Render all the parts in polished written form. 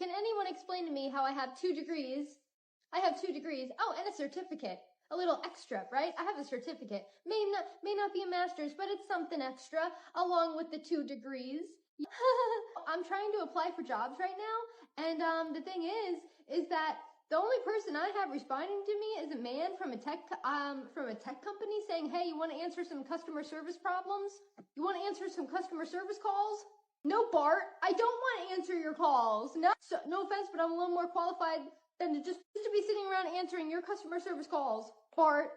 Can anyone explain to me how I have 2 degrees? I have 2 degrees. Oh, and a certificate. A little extra, right? I have a certificate. May not be a master's, but it's something extra along with the 2 degrees. I'm trying to apply for jobs right now, and the thing is that the only person I have responding to me is a man from a tech company saying, "Hey, you want to answer some customer service problems? You want to answer some customer service calls?" No, Bart, I don't want to answer your calls. No offense, but I'm a little more qualified than to just to be sitting around answering your customer service calls, Bart.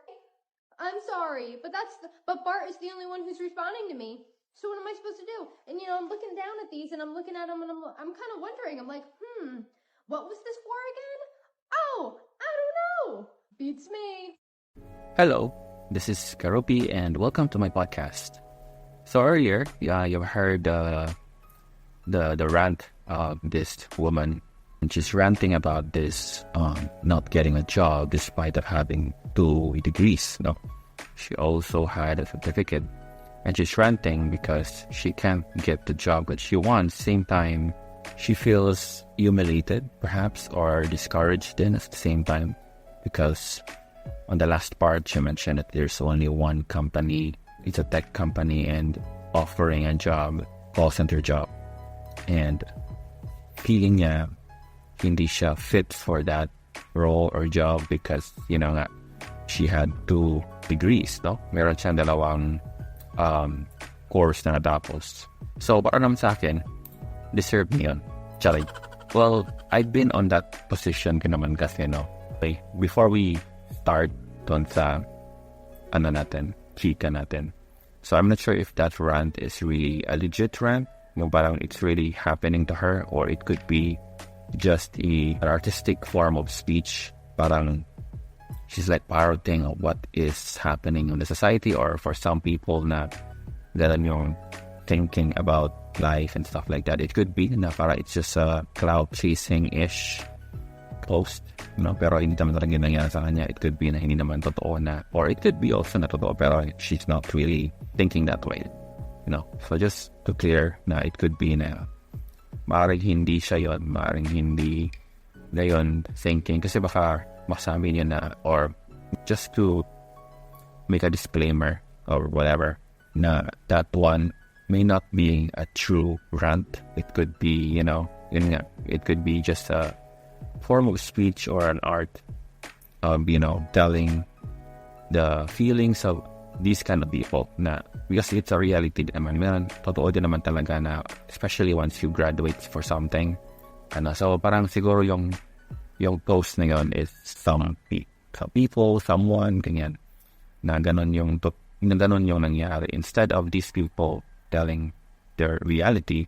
I'm sorry, but Bart is the only one who's responding to me. So what am I supposed to do? And I'm looking down at these and I'm looking at them and I'm kind of wondering. I'm like, what was this for again? Oh, I don't know. Beats me. Hello, this is Karupi and welcome to my podcast. So earlier, you've heard the rant of this woman, and she's ranting about this not getting a job despite of having 2 degrees. No, she also had a certificate, and she's ranting because she can't get the job that she wants. Same time, she feels humiliated, perhaps, or discouraged then at the same time, because on the last part, she mentioned that there's only one company. It's a tech company and offering a job, call center job. And feeling niya hindi siya fit for that role or job because, nga, she had 2 degrees, no? Meron siyang dalawang course na natapos. So, para naman sa akin, deserve niya yun. Charay. Well, I've been on that position ko naman kasi, okay, before we start dun sa, chika natin. So, I'm not sure if that rant is really a legit rant, parang it's really happening to her, or it could be just an artistic form of speech. Parang she's like parroting what is happening in the society, or for some people na ganun yung thinking about life and stuff like that. It could be na para it's just a cloud chasing-ish post, pero hindi naman talaga nangyari sa kanya. It could be na hindi naman totoo na, or it could be also na totoo pero she's not really thinking that way. So just to clear na it could be na maaaring hindi siya yun, maaaring hindi gayon thinking, kasi baka masabi niya na, or just to make a disclaimer or whatever, na that one may not be a true rant. It could be, it could be just a form of speech or an art of, telling the feelings of these kind of people na, because it's a reality naman. Meron, totoo din naman talaga na, especially once you graduate for something. So parang siguro yung post na yun is some people, someone, ganyan, na ganun yung nangyari. Instead of these people telling their reality,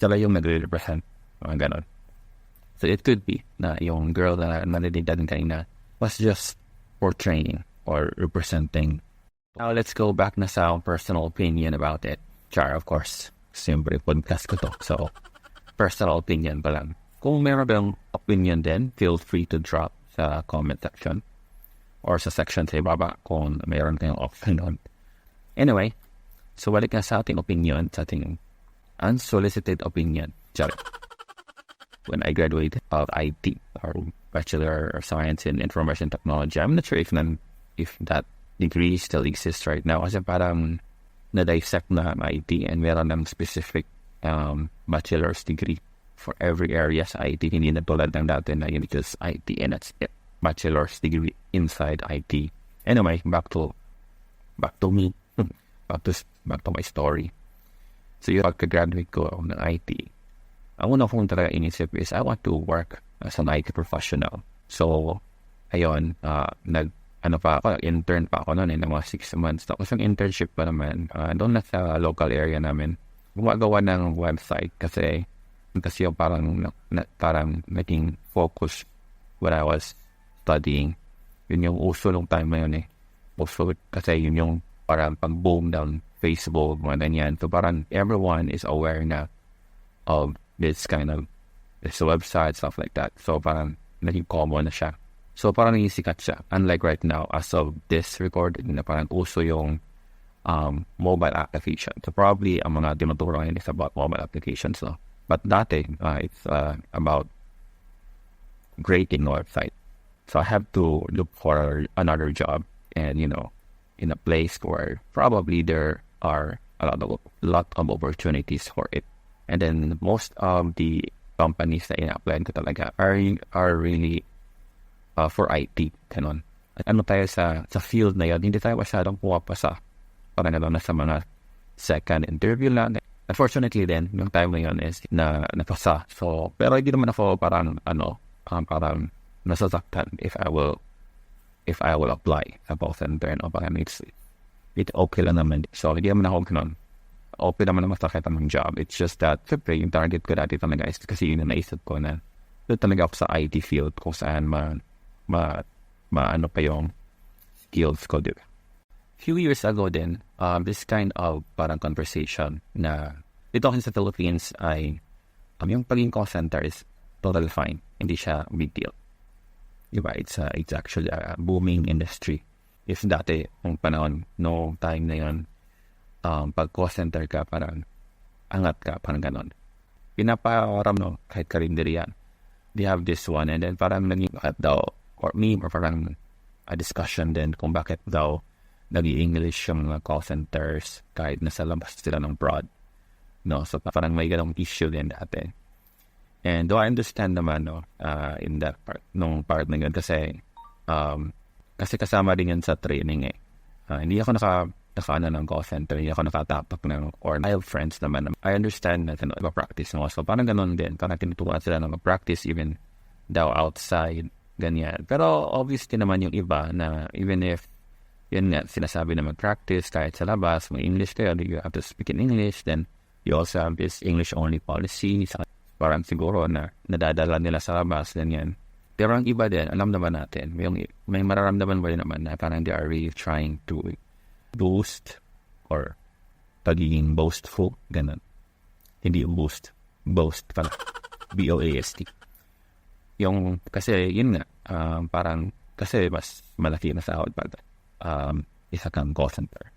sila yung nagre-represent, ganon. So it could be na yung girl na narinig natin kanina was just portraying or representing. Now, let's go back na sa personal opinion about it. Char, of course. Siyempre, podcast ko to. So, personal opinion pa lang. Kung meron bang opinion din, feel free to drop sa comment section or sa section sa ibaba kung meron kayong opinion. Anyway, so balik na sa ating opinion, sa ating unsolicited opinion. Char. When I graduated of IT, or Bachelor of Science in Information Technology, I'm not sure if that degree still exists right now, kasi parang na-dissect na ang IT and meron ng specific bachelor's degree for every area sa IT. Hindi na tulad ng dati na yun just IT and that's it. Bachelor's degree inside IT. Anyway, back to me. back to my story. So yung pagka-graduate ko ng IT, ang una kong talaga inisip is I want to work as an IT professional. So, ayun, intern pa ako noon ng mga 6 months. Tapos yung internship pa naman, doon na sa local area namin, gumagawa ng website kasi yung parang naging focus when I was studying. Yun yung uso nung time na yun Uso kasi yun yung parang pag-boom down Facebook, mga ganyan. So parang everyone is aware na of this website, stuff like that. So parang naging common na siya. So parang sikat siya. Unlike right now, as of this recording, na parang uso yung mobile application. So probably ang mga tinuturo ngayon is about mobile applications. No? But dati, it's about grading website. So I have to look for another job, and in a place where probably there are a lot of opportunities for it. And then most of the companies na ina-apply ko talaga are really for IT, kanon. At ano tayo sa field na yun, hindi tayo masyadong pumapasa. Parang na sa mga second interview lang. Unfortunately din, yung time na yun is na napasa. So, pero hindi naman ako parang parang nasasaktan if I will apply sa call center, parang it's okay lang naman. So, hindi naman ako ganun. Okay naman na masakit ang job. It's just that, siyempre, yung target ko dati talaga is kasi yun na naisip ko na doon talaga ako sa IT field kung saan ano pa yung skills ko, diba? Few years ago din, this kind of parang conversation na dito kasi sa Philippines ay yung pagiging call center is totally fine. Hindi siya big deal. Diba? It's actually a booming industry. If dati, yung panahon, no time na yun, pag call center ka, parang angat ka, parang ganon. Pinaparam, no, kahit karinderian. They have this one, and then parang naging bakit daw, or meme, or parang a discussion din kung bakit daw nag-i-English yung mga call centers kahit nasa labas sila ng broad. No? So parang may ganong issue din dati. And though I understand naman, no, in that part, nung part na yun, kasi kasama din yan sa training eh. Hindi ako naka ng call center, hindi ako nakatapak or I have friends naman. I understand na iba-practice mo. So parang ganon din, parang tinuturuan sila ng practice even daw outside, ganyan. Pero obviously naman yung iba na even if yun nga, sinasabi na mag-practice kahit sa labas, may English kayo, you have to speak in English, then you also have this English-only policy, parang siguro na nadadala nila sa labas, ganyan. Pero ang iba din, alam naman natin, may mararamdaman mo rin naman na parang they are really trying to boost or pagiging boastful, ganun. Hindi boast pala. B-O-A-S-T. Kasi yun nga, parang, kasi mas malaki na sahod pag isa kang call center.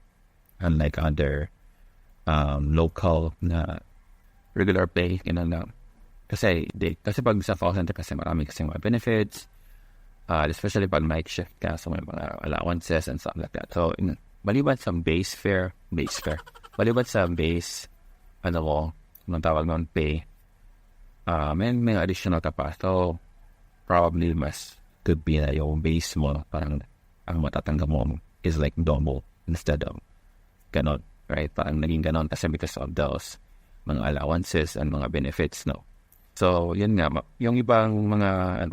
Unlike other local na regular pay, yun lang. Kasi pag sa call center kasi marami kasi mga benefits, especially pag night shift ka, so may mga allowances and stuff like that. So, maliban sa base fare, maliban sa base, anong tawag nun, pay, may additional ka pa. So, probably mas could be na yung base mo, parang ang matatanggap mo is like double instead of ganon, right? Parang naging ganon kasi because of those mga allowances and mga benefits, no? So, yun nga, yung ibang mga,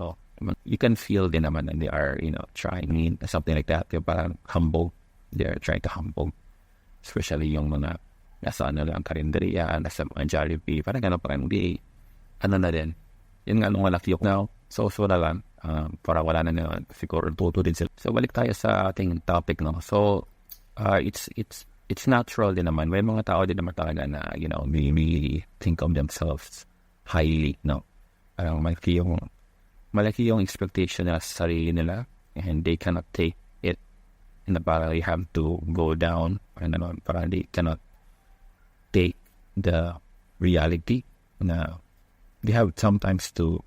you can feel din naman that they are, trying something like that. Yung parang humble. They're trying to humble. Especially yung mga nasa lang, karinderiya, nasa mga Jollibee, parang gano'n, parang di, na din. Yun nga, nung malaki yung now, so na lang, para wala na naman, siguro tuto din sila. So, balik tayo sa ating topic, no? So, it's natural din naman. May mga tao din naman talaga na, may think of themselves highly, no? Malaki yung expectation nila sa sarili nila, and they cannot take it, and parang they have to go down, parang they cannot take the reality na they have sometimes to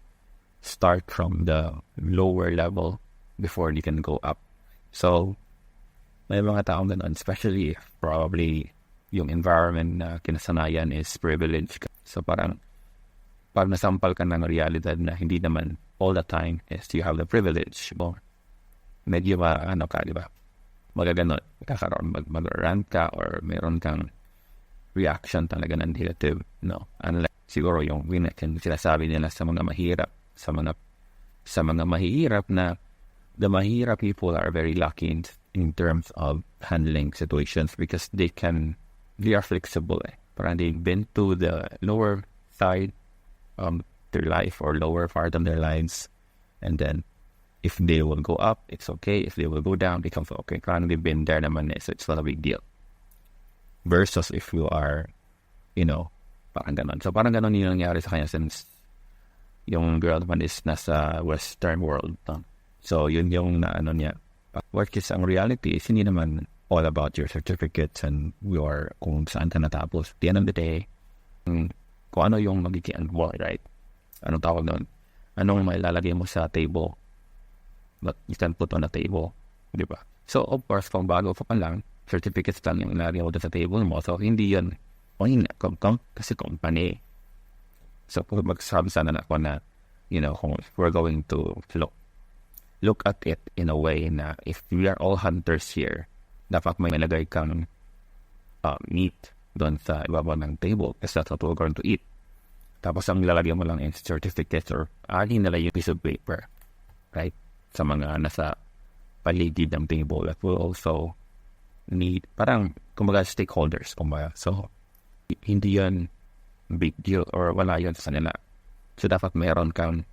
start from the lower level before they can go up. So, may mga taong ganun, especially if probably yung environment na kinasanayan is privileged. So, parang pag nasampal ka ng realidad na hindi naman all the time is you have the privilege. Or medyo ka, di ba? Magaganon. Kakaroon, mag-rant ka or meron kang reaction talaga ng negative, no? Unlike siguro yung sinasabi nila sa mga mahirap, sa mga mahihirap na the mahirap people are very lucky in terms of handling situations because they are flexible. Parang they've been to the lower side of their life or lower part of their lives, and then if they will go up, it's okay. If they will go down, becomes okay. Parang they've been there naman, so it's not a big deal. Versus if you are, parang ganon. So parang ganon yung nangyari sa kanya since yung girl naman is nasa Western world. So yun yung niya. Work is ang reality is hindi naman all about your certificates and kung saan ka natapos. At the end of the day, kung ano yung magiging mo, right? Anong tawag doon? Anong may lalagay mo sa table? But you can put on a table, di ba? So, of course, kung bago pa lang, certificates lang yung lalagay mo sa table mo. So, hindi yun. O hindi, kasi company. So, kung magsasabi sana na ako na, kung we're going to look at it in a way na if we are all hunters here, dapat may nalagay kang meat doon sa ibaba ng table kasi that's what we're going to eat. Tapos ang lalagyan mo lang is certificate or nila yung piece of paper, right? Sa mga nasa paligid ng table that will also need, parang, kumbaga, stakeholders, kumbaga. So, hindi yun big deal or wala yun sa nila. So, dapat mayroon kang,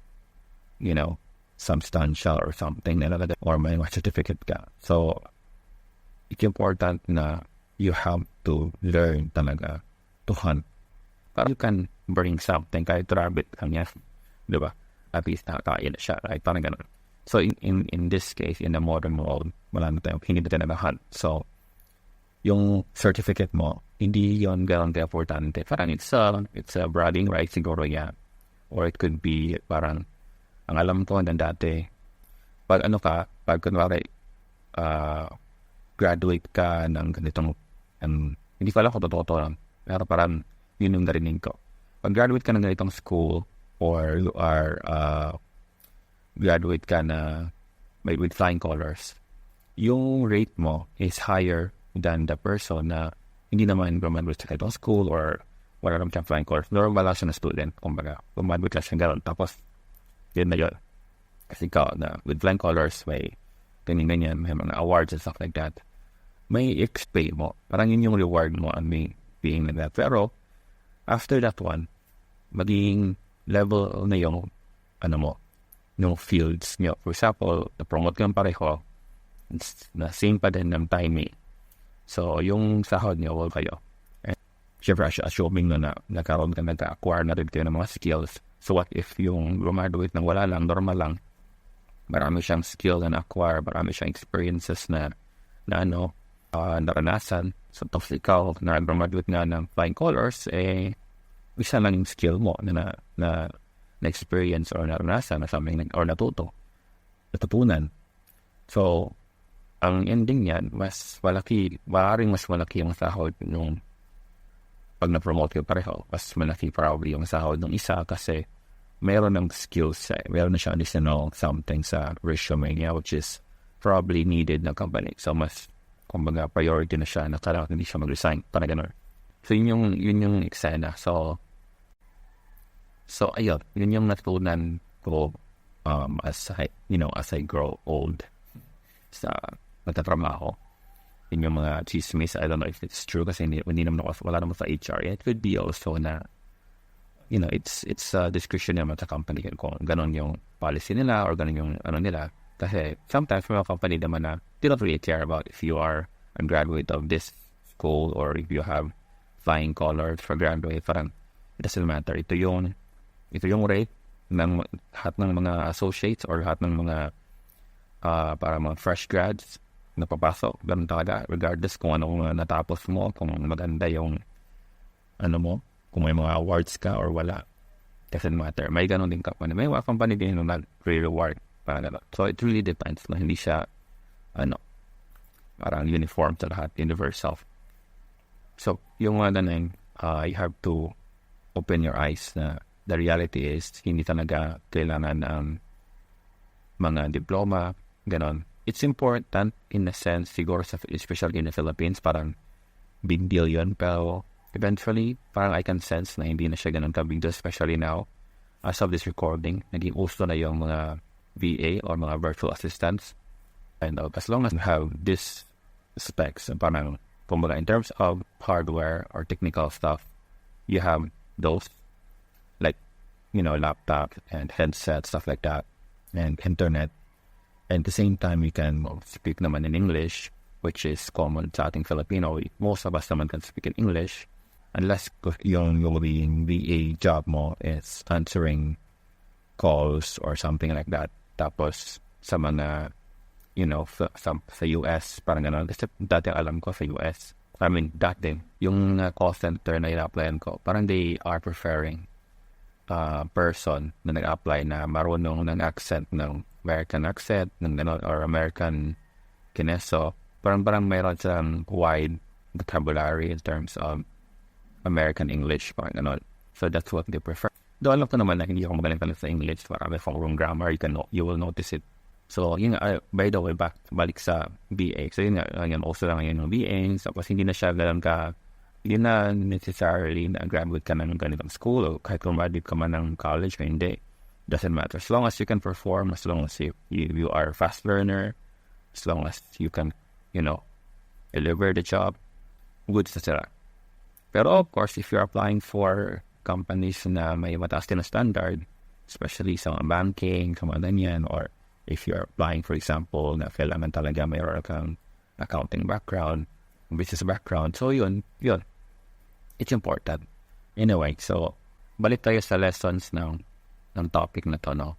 substantial or something na lalagay or may certificate ka. So, it's important na you have to learn talaga to hunt. Para you can bring something, kahit rabbit lang yan. Diba? At least nakakain na siya, right? Parang ganun. So, in this case, in the modern world, hindi na tayo nag-hunt. So, yung certificate mo, hindi yon gano'n ka-importante. Parang it's a bragging right siguro yan. Or it could be parang, ang alam ko na dati, pag kunwari, graduate ka ng ganitong, hindi ko alam kung totoo lang, pero parang yun yung narinig ko. Pag graduate ka ng ganitong school, or you are, graduate ka na with flying colors, yung rate mo is higher than the person na hindi naman graduate sa ganitong school or wala naman siyang flying colors. Normal lang siya na student, kumbaga. Graduate lang siya gano'n. Tapos, yun na yun. Kasi ikaw na with flying colors, may ganyan, may mga awards and stuff like that. May XP mo. Parang yun yung reward mo and being like that. Pero, after that one, magiging level na yung, yung fields nyo. For example, na-promote kang pareho, na same pa din ng timing. So, yung sahod nyo, wala kayo. And, syempre, assuming na nagkaroon ka, nag-acquire na rin kayo ng mga skills. So, what if yung graduate ng wala lang, normal lang, marami siyang skill na acquire, marami siyang experiences na naranasan. So, tapos ikaw, na graduate nga ng flying colors, isa lang yung skill mo na experience or naranasan na something or natutunan. So, ang ending niyan, maaaring mas malaki yung sahod nung pag na-promote ko pareho, mas malaki probably yung sahod ng isa kasi mayroon ng skills siya. Mayroon na siya additional something sa resume niya which is probably needed ng company. So, mas, kumbaga, priority na siya na kailangan hindi siya mag-resign. Parang gano'n. So, yun yung eksena. So, ayun. Yun yung natutunan ko as I grow old sa nagtatrabaho. Yun yung mga chismis. I don't know if it's true kasi hindi naman wala naman sa HR. It could be also na it's a discussion naman sa company kung ganon yung policy nila or ganon yung nila. Kasi sometimes may mga company naman na they don't really care about if you are a graduate of this school or if you have flying colors for graduate. Parang it doesn't matter. Ito yung rate ng lahat ng mga associates or lahat ng mga para mga fresh grads na papasok. Ganun talaga. Regardless kung anong natapos mo, kung maganda yung mo, kung may mga awards ka or wala. Doesn't matter. May ganun din company. May mga company din na nag-reward. So, it really depends. No? Hindi siya, parang uniform sa lahat, universal. So, yung you have to open your eyes na the reality is, hindi talaga kailangan ng mga diploma, ganon. It's important in a sense, siguro, especially in the Philippines, parang big deal yun. Pero, eventually, parang I can sense na hindi na siya ganun ka-big deal, especially now. As of this recording, naging uso na yung mga VA or mga virtual assistants. And as long as you have these specs, parang, kumbaga, in terms of hardware or technical stuff, you have those, like, laptop and headset, stuff like that, and internet. And at the same time, you can speak naman in English, which is common sa ating Filipino. Most of us naman can speak in English. Unless yung VA job mo is answering calls or something like that. Tapos sa mga, sa US, parang gano'n. Kasi dati alam ko sa US. Dati, yung call center na ina-applyan ko, parang they are preferring person na nag-apply na marunong ng accent, ng American accent, ng gano'n, or American kineso. Parang mayroon silang wide vocabulary in terms of American English, parang gano'n. So that's what they prefer. Though alam ko naman na hindi ako magaling talaga sa English, marami akong wrong grammar, you will notice it. So yun nga, by the way, balik sa BA. So yun nga, also lang yun yung BA, tapos hindi na siya ganun ka, hindi na necessarily na graduate ka ng ganitong school o kahit kung graduate ka man ng college o hindi. Doesn't matter. As long as you can perform, as long as you are a fast learner, as long as you can, deliver the job, good sa sila. Pero of course, if you're applying for companies na may mataas din na standard, especially sa mga banking, sa mga ganyan, or if you're applying, for example, na kailangan talaga mayroon kang accounting background, business background, so yun, it's important. Anyway, so balik tayo sa lessons ng topic na to, no?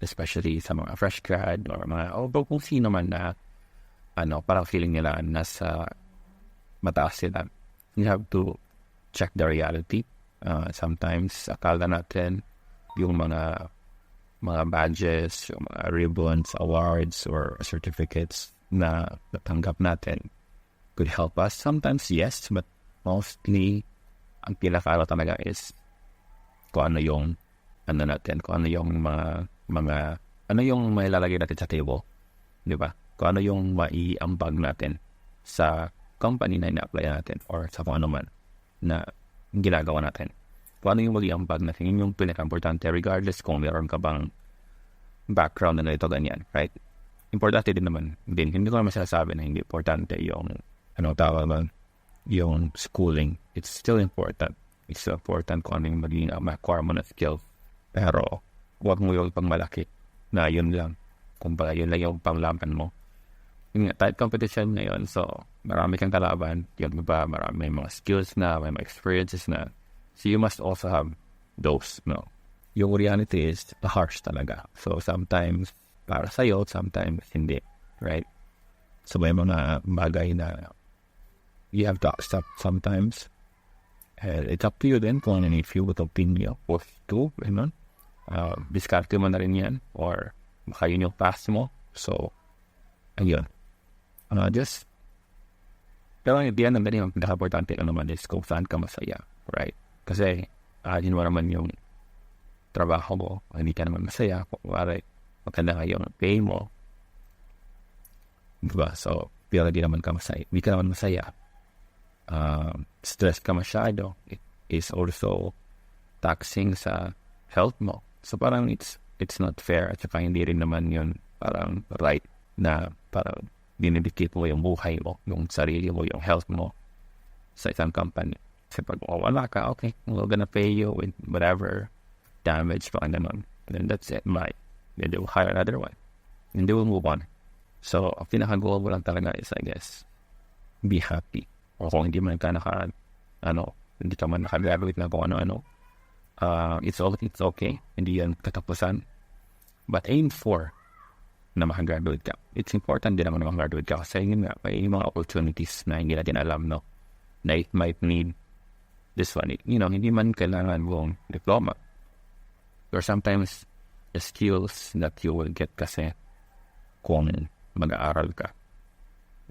Especially sa mga fresh grad or mga, kung sino man na, parang feeling nila nasa mataas sila. You have to check the reality. Sometimes, akala natin yung mga badges, yung mga ribbons, awards, or certificates na natanggap natin could help us. Sometimes, yes, but mostly, ang pinakaano talaga is kung ano yung kung ano yung mga ano yung may lalagay natin sa table, di ba? Kung ano yung maiambag natin sa company na ina-apply natin or sa kung ano man na ginagawa natin. Kung ano yung maiambag natin, yun yung pinaka-importante regardless kung meron ka bang background na ito ganyan, right? Importante din naman din. Hindi ko naman sinasabi na hindi importante yung yung schooling. It's still important. It's still important kung ano yung magiging makuha mo na skill. Pero, huwag mo yung pangmalaki na yun lang. Kung ba, yun lang yung panglaban mo. Yung type competition ngayon, so, marami kang kalaban. Yun ba, marami mga skills na, may mga experiences na. So, you must also have those, no? Yung reality is, harsh talaga. So, sometimes, para sa'yo, sometimes, hindi. Right? So, may mga bagay na you have to accept sometimes. And it's up to you then kung ano if you would opinion or to, diskarte mo na rin yan or baka yun yung pass mo. So, ayun. Pero at the end of the day, ang pinaka-importante lang naman is kung saan ka masaya, right? Kasi, yun mo naman yung trabaho mo, hindi ka naman masaya, kung maganda nga yung pay mo. Diba? So, pero hindi ka naman masaya. Stress ka masyado, it is also taxing sa health mo. So parang it's not fair at saka hindi rin naman yun parang right na parang dinidikit mo yung buhay mo, yung sarili mo, yung health mo sa isang company. Kasi pag wala ka, okay, we're gonna pay you with whatever damage pa naman. Then that's it, bye. Then they will hire another one. And they will move on. So, ang pinaka-goal mo lang talaga is, I guess, be happy. O kung hindi man ka hindi ka man nakagraduate na kung ano-ano, it's okay. Hindi yan katapusan. But aim for na makagraduate ka. It's important din naman na makagraduate ka kasi yun nga, may mga opportunities na hindi natin alam, no? Na it might need this one. Hindi man kailangan mong diploma. Or sometimes, the skills that you will get kasi kung mag-aaral ka.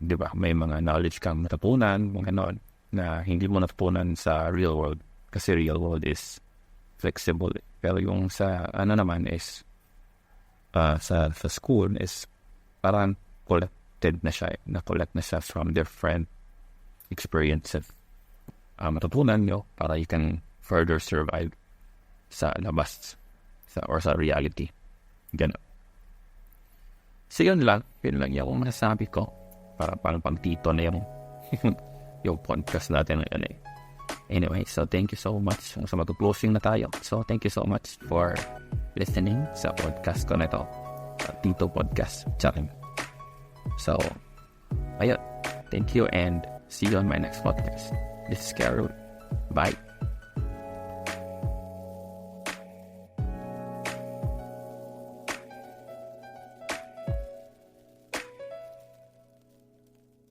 Diba? May mga knowledge kang natutunan, mga na hindi mo natutunan sa real world. Kasi real world is flexible. Pero yung sa, naman is, sa school is parang collected na siya. Na-collect na siya from different experiences. Matutunan nyo para you can further survive sa labas or sa reality. Ganun. So yun lang yung masasabi ko. Para pang tito na yung podcast natin ngayon eh. Anyway, so thank you so much. So mag-closing na tayo. So thank you so much for listening sa podcast ko na ito. Tito Podcast. Charing. So, ayun. Thank you and see you on my next podcast. This is Carol. Bye.